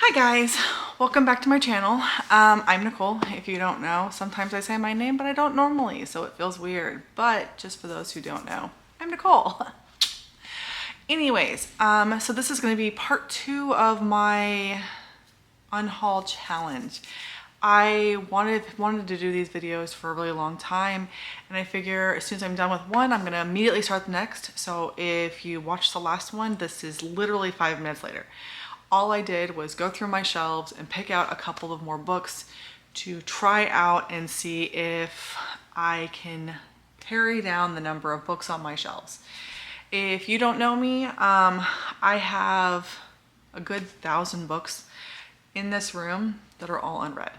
Hi guys, welcome back to my channel. I'm Nicole. If you don't know, sometimes I say my name, but I don't normally, so it feels weird. But just for those who don't know, I'm Nicole. Anyways, so this is going to be part 2 of my Unhaul challenge. I wanted to do these videos for a really long time, and I figure as soon as I'm done with one, I'm going to immediately start the next. So if you watched the last one, this is literally 5 minutes later. All I did was go through my shelves and pick out a couple of more books to try out and see if I can pare down the number of books on my shelves. If you don't know me, I have a good 1,000 books in this room that are all unread.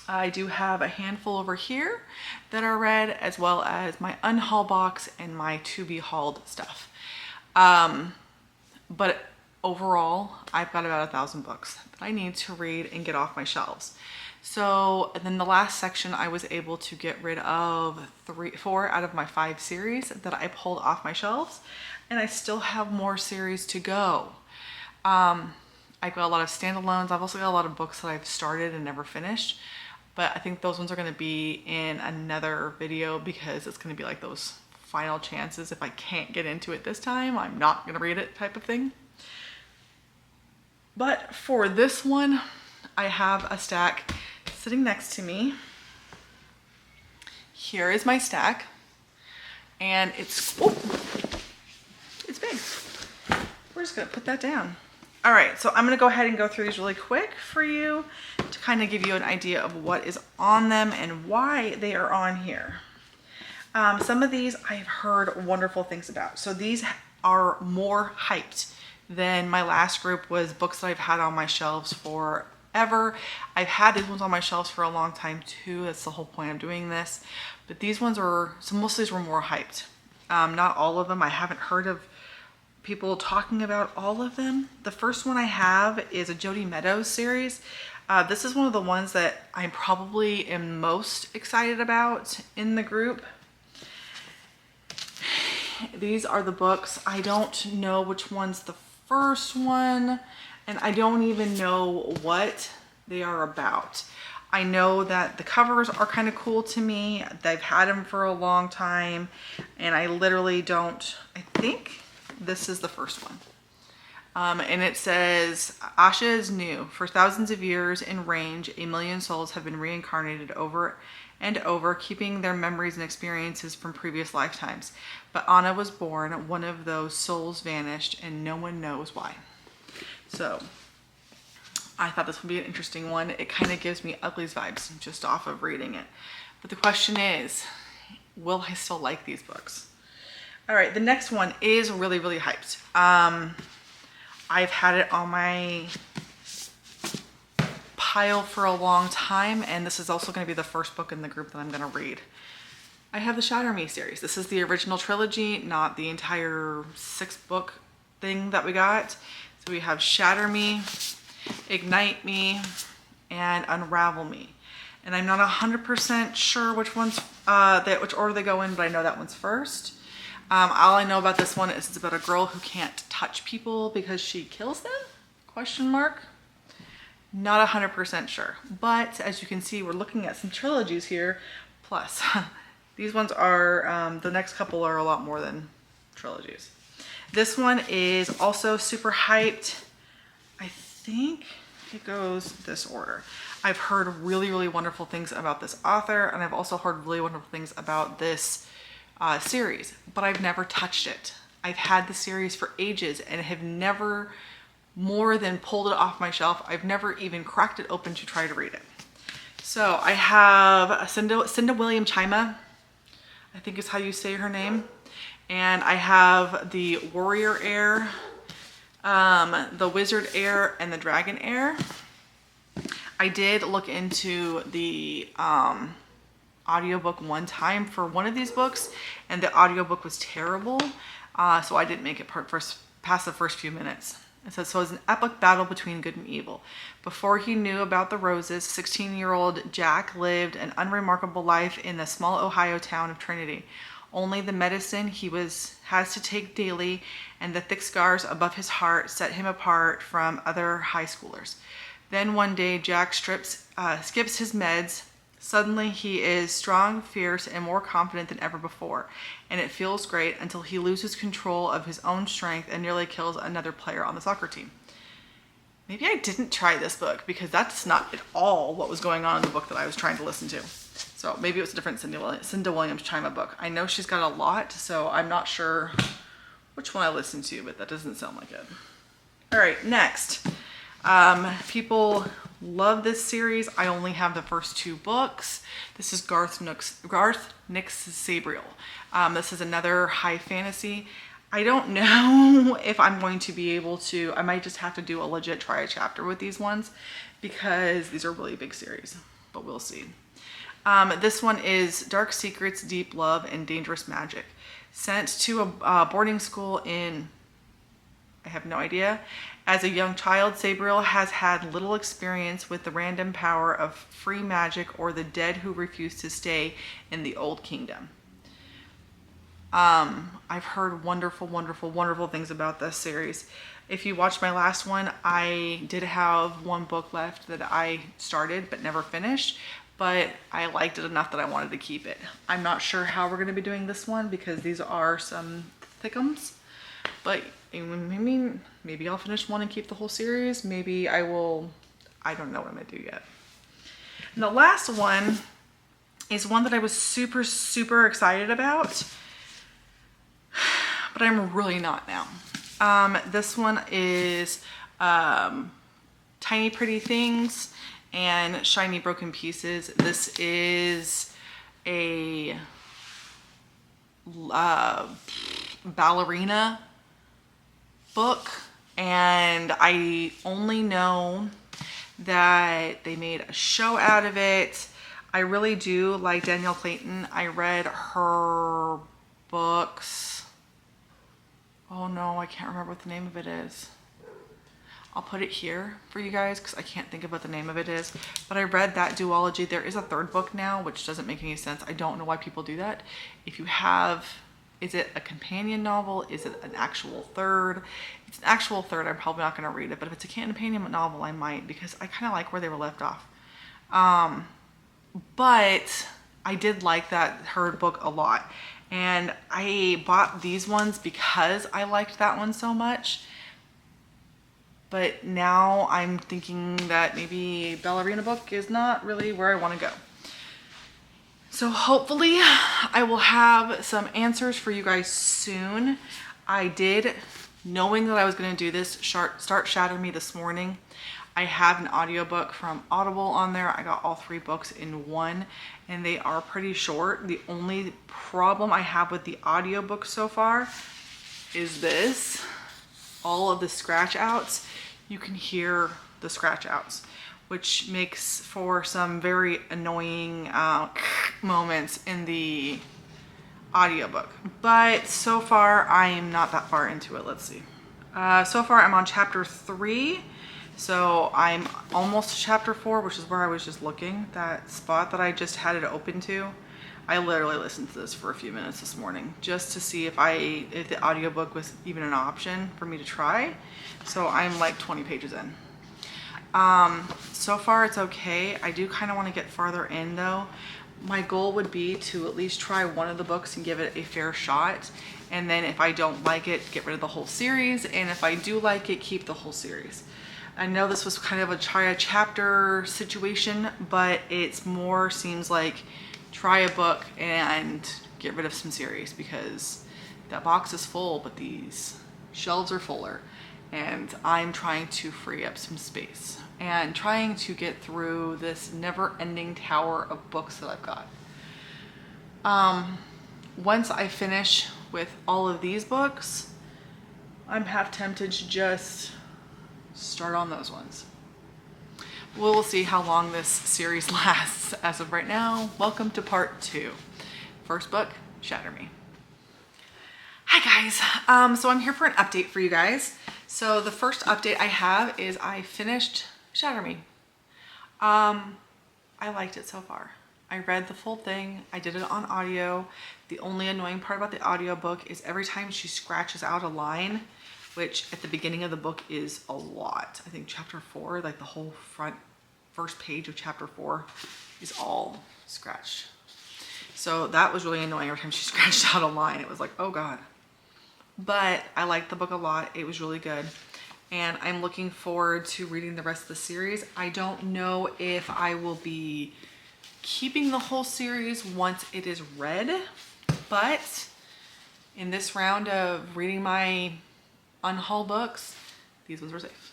I do have a handful over here that are read, as well as my unhaul box and my to be hauled stuff. But overall, I've got about 1,000 books that I need to read and get off my shelves. So, and then the last section, I was able to get rid of 4 out of my 5 series that I pulled off my shelves, and I still have more series to go. I've got a lot of standalones. I've also got a lot of books that I've started and never finished, but I think those ones are going to be in another video because it's going to be like those final chances. If I can't get into it this time, I'm not going to read it type of thing. But for this one, I have a stack sitting next to me. Here is my stack, and it's big. We're just gonna put that down. All right, so I'm gonna go ahead and go through these really quick for you to kind of give you an idea of what is on them and why they are on here. Some of these I've heard wonderful things about. So these are more hyped than my last group was books that I've had on my shelves forever. I've had these ones on my shelves for a long time too. That's the whole point of doing this. But these ones are, so most of these were more hyped. Not all of them. I haven't heard of people talking about all of them. The first one I have is a Jodi Meadows series. This is one of the ones that I probably am most excited about in the group. These are the books. I don't know which one's the first one, and I don't even know what they are about. I know that the covers are kind of cool to me. I've had them for a long time, and I literally don't, I think this is the first one. And it says, Asha is new. For thousands of years in range, 1 million souls have been reincarnated over and over, keeping their memories and experiences from previous lifetimes. But Anna was born, one of those souls vanished, and no one knows why. So I thought this would be an interesting one. It kind of gives me Uglies vibes just off of reading it. But the question is, will I still like these books? All right, the next one is really, really hyped. I've had it on my pile for a long time, and this is also going to be the first book in the group that I'm going to read. I have the Shatter Me series. This is the original trilogy, not the entire 6-book thing that we got. So we have Shatter Me, Ignite Me, and Unravel Me. And I'm not 100% sure which ones, which order they go in, but I know that one's first. All I know about this one is it's about a girl who can't touch people because she kills them? Question mark. Not 100% sure, but as you can see, we're looking at some trilogies here. Plus, these ones are, the next couple are a lot more than trilogies. This one is also super hyped. I think it goes this order. I've heard really, really wonderful things about this author, and I've also heard really wonderful things about this series, but I've never touched it. I've had the series for ages and have never more than pulled it off my shelf. I've never even cracked it open to try to read it. So I have Cinda William Chima, I think is how you say her name. And I have the Warrior Heir, the Wizard Heir, and the Dragon Heir. I did look into the audiobook one time for one of these books, and the audiobook was terrible. So I didn't make it past the first few minutes. It says, so it was an epic battle between good and evil. Before he knew about the roses, 16-year-old Jack lived an unremarkable life in the small Ohio town of Trinity. only the medicine he has to take daily and the thick scars above his heart set him apart from other high schoolers. Then one day Jack skips his meds. Suddenly he is strong, fierce, and more confident than ever before, and it feels great until he loses control of his own strength and nearly kills another player on the soccer team. Maybe I didn't try this book because that's not at all what was going on in the book that I was trying to listen to. So maybe it was a different Cinda Williams Chima book. I know she's got a lot, so I'm not sure which one I listened to, but that doesn't sound like it. All right, next. People love this series. I only have the first 2 books. This is Garth Nix Sabriel. This is another high fantasy. I don't know if I'm going to be able to, I might just have to do a legit try a chapter with these ones because these are really big series, but we'll see. This one is Dark Secrets, Deep Love, and Dangerous Magic. Sent to a boarding school in, I have no idea. As a young child, Sabriel has had little experience with the random power of free magic or the dead who refuse to stay in the old kingdom. I've heard wonderful, wonderful, wonderful things about this series. If you watched my last one, I did have 1 book left that I started but never finished, but I liked it enough that I wanted to keep it. I'm not sure how we're going to be doing this one because these are some thickums, but maybe I'll finish one and keep the whole series. Maybe I will. I don't know what I'm going to do yet. And the last one is one that I was super, super excited about, but I'm really not now. This one is Tiny Pretty Things and Shiny Broken Pieces. This is a ballerina book, and I only know that they made a show out of it. I really do like Danielle Clayton. I read her books. Oh no, I can't remember what the name of it is. I'll put it here for you guys because I can't think of what the name of it is. But I read that duology. There is a 3rd book now, which doesn't make any sense. I don't know why people do that. If you have, is it a companion novel? Is it an actual 3rd? It's an actual 3rd. I'm probably not going to read it. But if it's a companion novel, I might because I kind of like where they were left off. But I did like that 3rd book a lot. And I bought these ones because I liked that one so much. But now I'm thinking that maybe ballerina book is not really where I want to go. So hopefully I will have some answers for you guys soon. I did, knowing that I was going to do this, start Shatter Me this morning. I have an audiobook from Audible on there. I got all 3 books in one, and they are pretty short. The only problem I have with the audiobook so far is this. All of the scratch outs, you can hear the scratch outs, which makes for some very annoying moments in the audiobook. But so far, I am not that far into it. Let's see. So far, I'm on chapter 3. So I'm almost to chapter 4, which is where I was just looking. That spot that I just had it open to. I literally listened to this for a few minutes this morning just to see if the audiobook was even an option for me to try. So I'm like 20 pages in. So far it's okay. I do kind of want to get farther in though. My goal would be to at least try one of the books and give it a fair shot. And then if I don't like it, get rid of the whole series. And if I do like it, keep the whole series. I know this was kind of a try a chapter situation, but it's more seems like try a book and get rid of some series because that box is full, but these shelves are fuller. And I'm trying to free up some space and trying to get through this never-ending tower of books that I've got. Once I finish with all of these books, I'm half tempted to just start on those ones. We'll see how long this series lasts. As of right now, welcome to part 2. First book, Shatter Me. Hi guys, so I'm here for an update for you guys. So the first update I have is I finished Shatter Me. I liked it so far. I read the full thing. I did it on audio. The only annoying part about the audiobook is every time she scratches out a line, which at the beginning of the book is a lot. I think chapter 4, like the whole first page of chapter 4 is all scratched. So that was really annoying. Every time she scratched out a line, it was like, oh God. But I liked the book a lot. It was really good. And I'm looking forward to reading the rest of the series. I don't know if I will be keeping the whole series once it is read, but in this round of reading my Unhaul books, these ones were safe.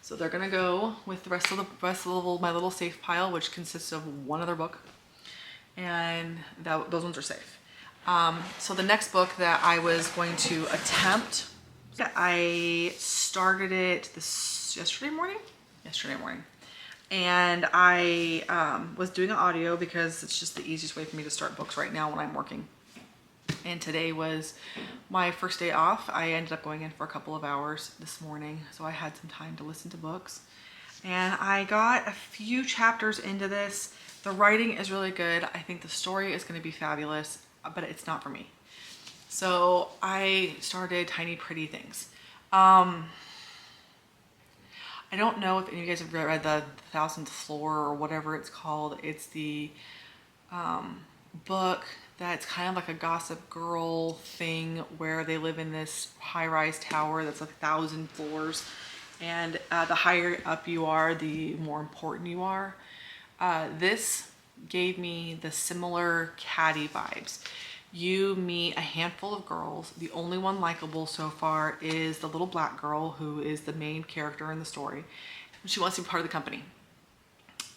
So they're gonna go with the rest of my little safe pile, which consists of one other book, and those ones are safe. So the next book that I was going to attempt, I started it yesterday morning, and I was doing an audio because it's just the easiest way for me to start books right now when I'm working. And today was my first day off. I ended up going in for a couple of hours this morning, so I had some time to listen to books. And I got a few chapters into this. The writing is really good. I think the story is going to be fabulous, but it's not for me. So I started Tiny Pretty Things. I don't know if any of you guys have read the 1,000th Floor or whatever it's called. It's the book that's kind of like a Gossip Girl thing where they live in this high-rise tower that's 1,000 floors. And the higher up you are, the more important you are. This gave me the similar Caddy vibes. You meet a handful of girls. The only one likable so far is the little black girl who is the main character in the story. She wants to be part of the company.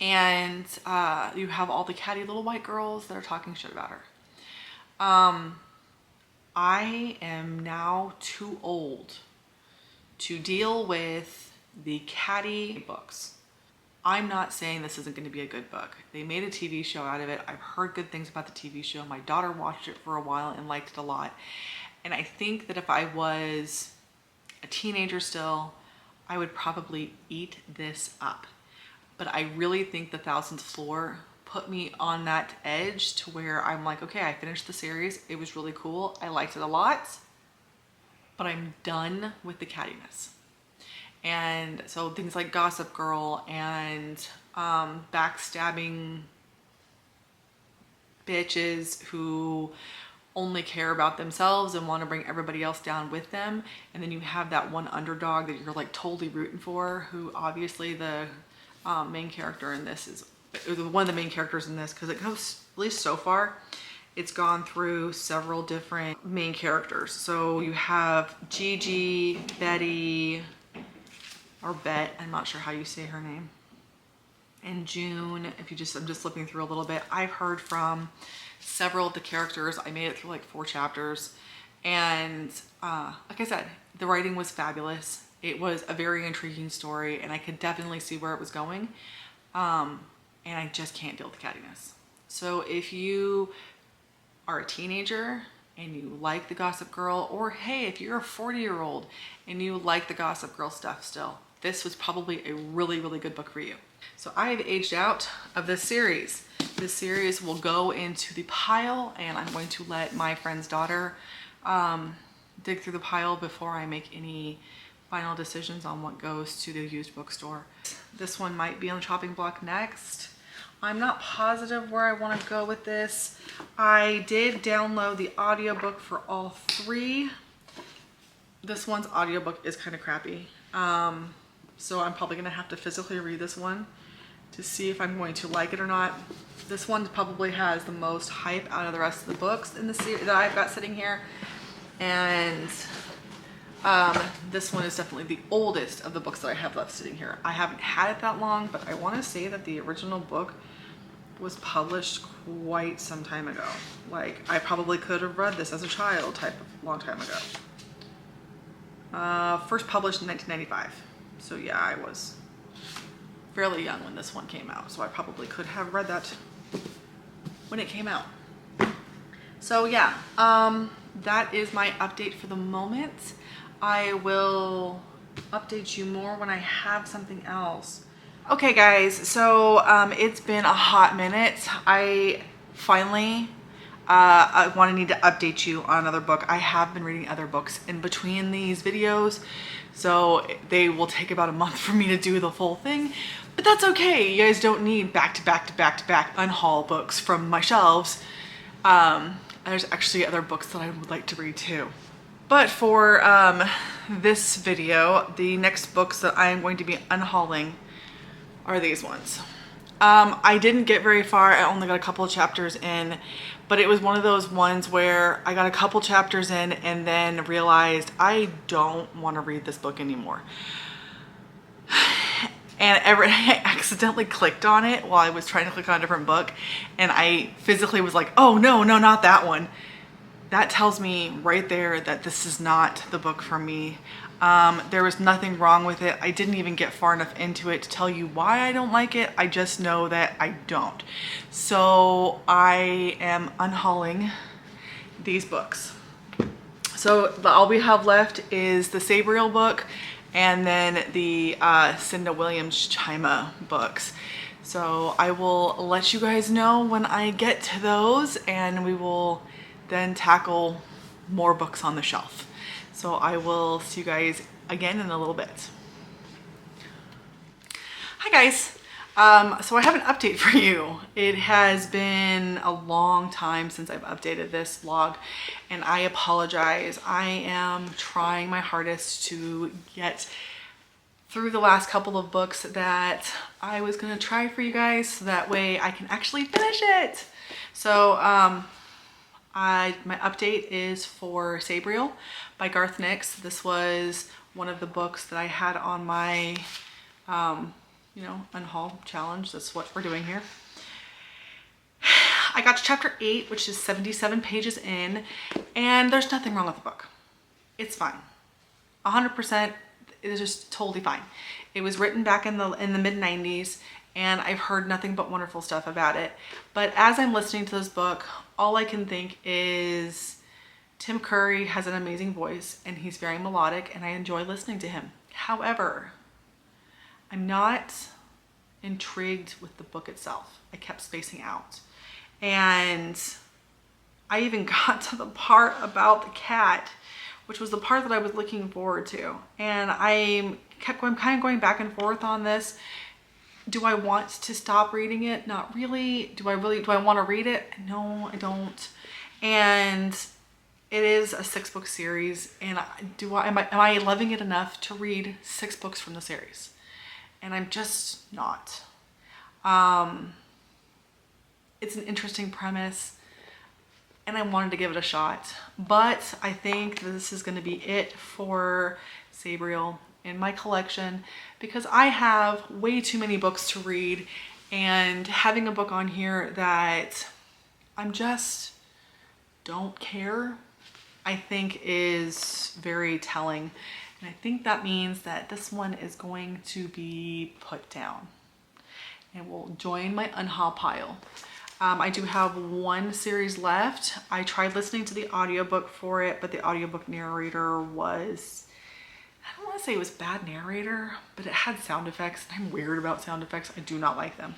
And you have all the catty little white girls that are talking shit about her. I am now too old to deal with the catty books. I'm not saying this isn't going to be a good book. They made a TV show out of it. I've heard good things about the TV show. My daughter watched it for a while and liked it a lot. And I think that if I was a teenager still, I would probably eat this up. But I really think the 1,000th Floor put me on that edge to where I'm like, okay, I finished the series. It was really cool. I liked it a lot, but I'm done with the cattiness. And so things like Gossip Girl and backstabbing bitches who only care about themselves and want to bring everybody else down with them. And then you have that one underdog that you're like totally rooting for, who obviously the main character in this is one of the main characters in this, because it goes, at least so far, it's gone through several different main characters. So you have Gigi, Betty, or Bet, I'm not sure how you say her name, and June. I'm just looking through a little bit. I've heard from several of the characters. I made it through like 4 chapters, and like I said, the writing was fabulous. It was a very intriguing story, and I could definitely see where it was going, and I just can't deal with the cattiness. So if you are a teenager and you like the Gossip Girl, or hey, if you're a 40-year-old and you like the Gossip Girl stuff still, this was probably a really, really good book for you. So I have aged out of this series. This series will go into the pile, and I'm going to let my friend's daughter dig through the pile before I make any final decisions on what goes to the used bookstore. This one might be on the chopping block next. I'm not positive where I want to go with this. I did download the audiobook for all 3. This one's audiobook is kind of crappy. So I'm probably going to have to physically read this one to see if I'm going to like it or not. This one probably has the most hype out of the rest of the books in the series that I've got sitting here. And this one is definitely the oldest of the books that I have left sitting here. I haven't had it that long, but I want to say that the original book was published quite some time ago. Like, I probably could have read this as a child type of long time ago. First published in 1995. So yeah, I was fairly young when this one came out. So I probably could have read that when it came out. So yeah, that is my update for the moment. I will update you more when I have something else. Okay guys, so it's been a hot minute. I finally need to update you on another book. I have been reading other books in between these videos, so they will take about a month for me to do the full thing, but that's okay. You guys don't need back to back Unhaul books from my shelves. There's actually other books that I would like to read too. But for this video, the next books that I am going to be unhauling are these ones. I didn't get very far. I only got a couple of chapters in, but it was one of those ones where I got a couple chapters in and then realized I don't want to read this book anymore. And I accidentally clicked on it while I was trying to click on a different book, and I physically was like, oh no, not that one. That tells me right there that this is not the book for me. There was nothing wrong with it. I didn't even get far enough into it to tell you why I don't like it. I just know that I don't. So I am unhauling these books. So all we have left is the Silverdale book and then the Cinda Williams Chima books. So I will let you guys know when I get to those, and we will then tackle more books on the shelf. So I will see you guys again in a little bit. Hi guys. So I have an update for you. It has been a long time since I've updated this vlog, and I apologize. I am trying my hardest to get through the last couple of books that I was gonna try for you guys, so that way I can actually finish it. So my update is for Silverdale by Garth Nix. This was one of the books that I had on my, Unhaul challenge. That's what we're doing here. I got to chapter 8, which is 77 pages in, and there's nothing wrong with the book. It's fine. 100%, it is just totally fine. It was written back in the mid-90s, and I've heard nothing but wonderful stuff about it. But as I'm listening to this book, all I can think is Tim Curry has an amazing voice and he's very melodic, and I enjoy listening to him. However, I'm not intrigued with the book itself. I kept spacing out. And I even got to the part about the cat, which was the part that I was looking forward to. And I kept going back and forth on this. Do I want to stop reading it? Not really. Do I want to read it? No, I don't. And it is a 6-book series, and am I loving it enough to read 6 books from the series? And I'm just not. It's an interesting premise, and I wanted to give it a shot, but I think this is going to be it for Silverdale in my collection, because I have way too many books to read, and having a book on here that I'm just don't care, I think is very telling. And I think that means that this one is going to be put down and will join my unhaul pile. I do have one series left. I tried listening to the audiobook for it, but the audiobook narrator was, I don't want to say it was bad narrator, but it had sound effects. I'm weird about sound effects. I do not like them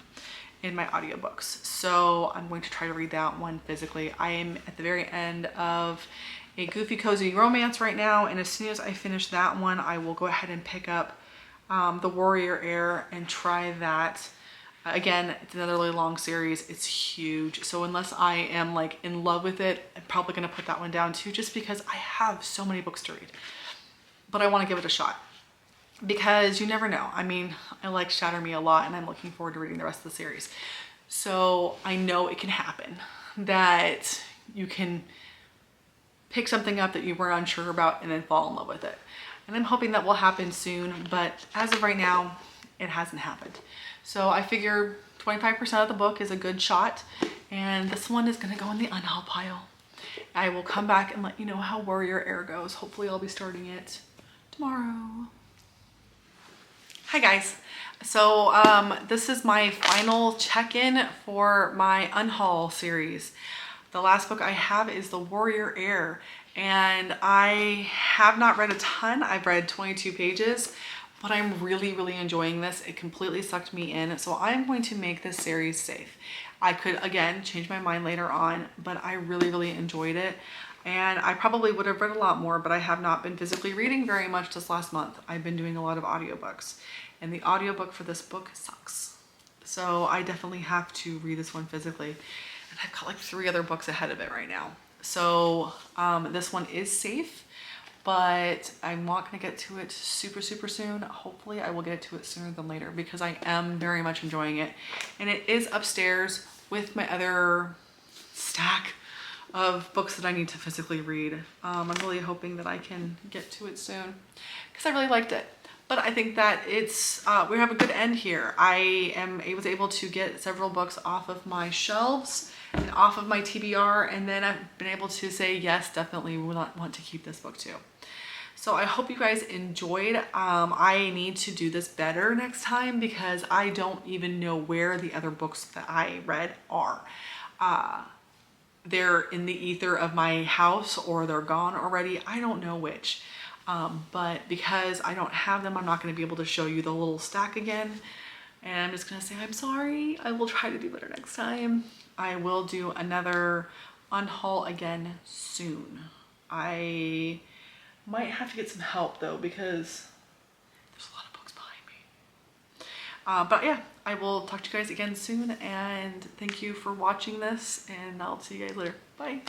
in my audiobooks. So I'm going to try to read that one physically. I am at the very end of a goofy cozy romance right now, and as soon as I finish that one, I will go ahead and pick up The Warrior Heir and try that. Again, it's another really long series. It's huge. So unless I am like in love with it, I'm probably going to put that one down too, just because I have so many books to read. But I want to give it a shot, because you never know. I mean, I like Shatter Me a lot, and I'm looking forward to reading the rest of the series. So I know it can happen, that you can pick something up that you were unsure about and then fall in love with it. And I'm hoping that will happen soon, but as of right now, it hasn't happened. So I figure 25% of the book is a good shot, and this one is gonna go in the unhaul pile. I will come back and let you know how Warrior Heir goes. Hopefully I'll be starting it tomorrow. Hi guys. So this is my final check-in for my Unhaul series. The last book I have is The Warrior Heir, and I have not read a ton. I've read 22 pages but I'm really, really enjoying this. It completely sucked me in. So I'm going to make this series safe. I could, again, change my mind later on, but I really, really enjoyed it. And I probably would have read a lot more, but I have not been physically reading very much this last month. I've been doing a lot of audiobooks, and the audiobook for this book sucks. So I definitely have to read this one physically. And I've got like 3 other books ahead of it right now. So this one is safe, but I'm not gonna get to it super, super soon. Hopefully I will get to it sooner than later because I am very much enjoying it. And it is upstairs with my other stack of books that I need to physically read. I'm really hoping that I can get to it soon because I really liked it. But I think that it's, we have a good end here. I was able to get several books off of my shelves and off of my TBR, and then I've been able to say, yes, definitely we want to keep this book too. So I hope you guys enjoyed. I need to do this better next time because I don't even know where the other books that I read are. They're in the ether of my house or they're gone already. I don't know which. But because I don't have them, I'm not going to be able to show you the little stack again. And I'm just going to say, I'm sorry. I will try to do better next time. I will do another unhaul again soon. I might have to get some help though because there's a lot of books behind me. But yeah, I will talk to you guys again soon, and thank you for watching this, and I'll see you guys later. Bye.